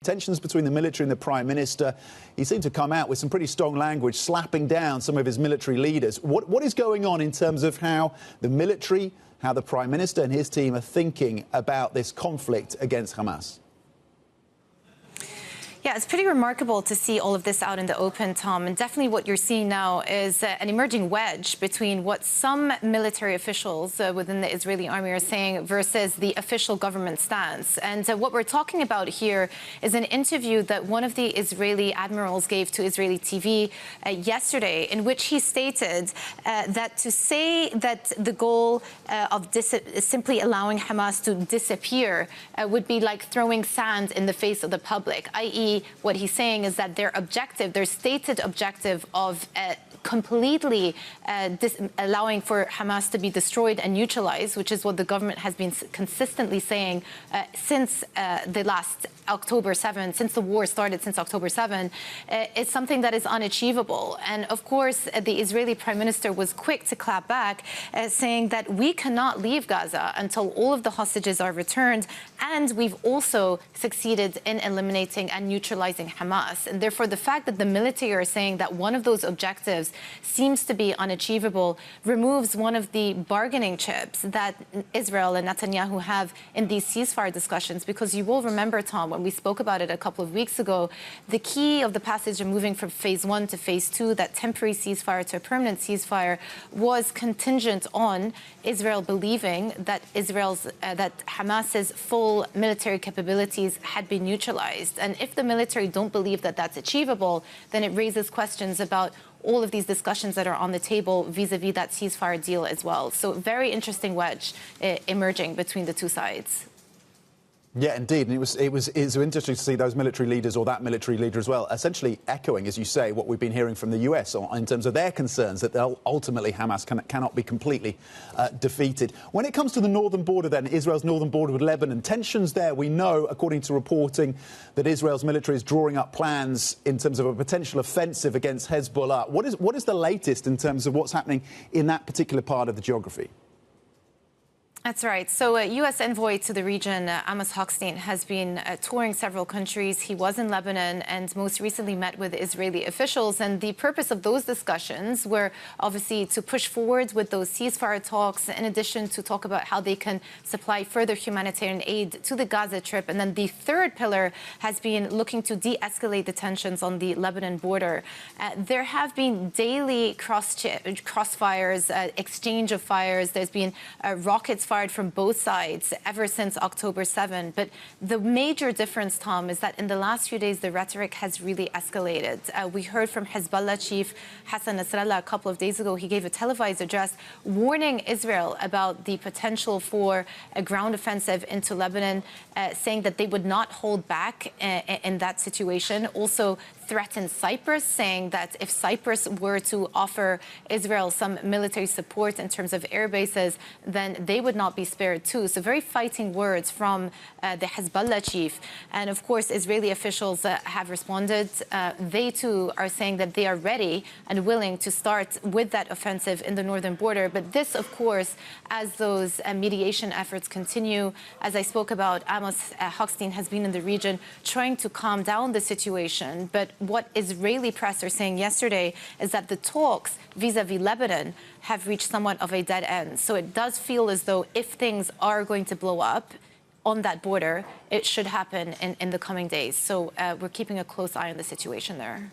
Tensions between the military and the Prime Minister. He seemed to come out with some pretty strong language, slapping down some of his military leaders. What is going on in terms of how the military, how the Prime Minister and his team are thinking about this conflict against Hamas? Yeah, it's pretty remarkable to see all of this out in the open, Tom. And definitely what you're seeing now is an emerging wedge between what some military officials within the Israeli army are saying versus the official government stance. And what we're talking about here is an interview that one of the Israeli admirals gave to Israeli TV yesterday, in which he stated that to say that the goal of simply allowing Hamas to disappear would be like throwing sand in the face of the public, i.e., what he's saying is that their objective, their stated objective of completely allowing for Hamas to be destroyed and neutralized, which is what the government has been consistently saying since the last October 7, since the war started, since October 7, is something that is unachievable. And of course, the Israeli Prime Minister was quick to clap back, saying that we cannot leave Gaza until all of the hostages are returned, and we've also succeeded in eliminating and neutralizing Hamas. And therefore, the fact that the military are saying that one of those objectives seems to be unachievable removes one of the bargaining chips that Israel and Netanyahu have in these ceasefire discussions. Because you will remember, Tom, when we spoke about it a couple of weeks ago, the key of the passage of moving from phase 1 to phase 2, that temporary ceasefire to a permanent ceasefire, was contingent on Israel believing that that Hamas's full military capabilities had been neutralized. And if the military don't believe that that's achievable, then it raises questions about all of these discussions that are on the table vis-a-vis that ceasefire deal as well. So very interesting wedge emerging between the two sides. Yeah, indeed. And it was interesting to see those military leaders, or that military leader as well, essentially echoing, as you say, what we've been hearing from the US in terms of their concerns that ultimately Hamas cannot be completely defeated. When it comes to the northern border, then, Israel's northern border with Lebanon, tensions there, we know, according to reporting, that Israel's military is drawing up plans in terms of a potential offensive against Hezbollah. What is the latest in terms of what's happening in that particular part of the geography? That's right. So U.S. envoy to the region, Amos Hochstein, has been touring several countries. He was in Lebanon and most recently met with Israeli officials. And the purpose of those discussions were obviously to push forward with those ceasefire talks, in addition to talk about how they can supply further humanitarian aid to the Gaza Strip. And then the third pillar has been looking to de-escalate the tensions on the Lebanon border. There have been daily crossfires, exchange of fires. There's been rockets fired from both sides ever since October 7. But the major difference, Tom, is that in the last few days, the rhetoric has really escalated. We heard from Hezbollah chief Hassan Nasrallah a couple of days ago. He gave a televised address warning Israel about the potential for a ground offensive into Lebanon, saying that they would not hold back in that situation. Also threatened Cyprus, saying that if Cyprus were to offer Israel some military support in terms of air bases, then they would not be spared too. So very fighting words from the Hezbollah chief. And of course, Israeli officials have responded. They too are saying that they are ready and willing to start with that offensive in the northern border. But this, of course, as those mediation efforts continue, as I spoke about, Amos Hochstein has been in the region trying to calm down the situation. But what Israeli press are saying yesterday is that the talks vis-a-vis Lebanon have reached somewhat of a dead end. So it does feel as though if things are going to blow up on that border, it should happen in the coming days. So we're keeping a close eye on the situation there.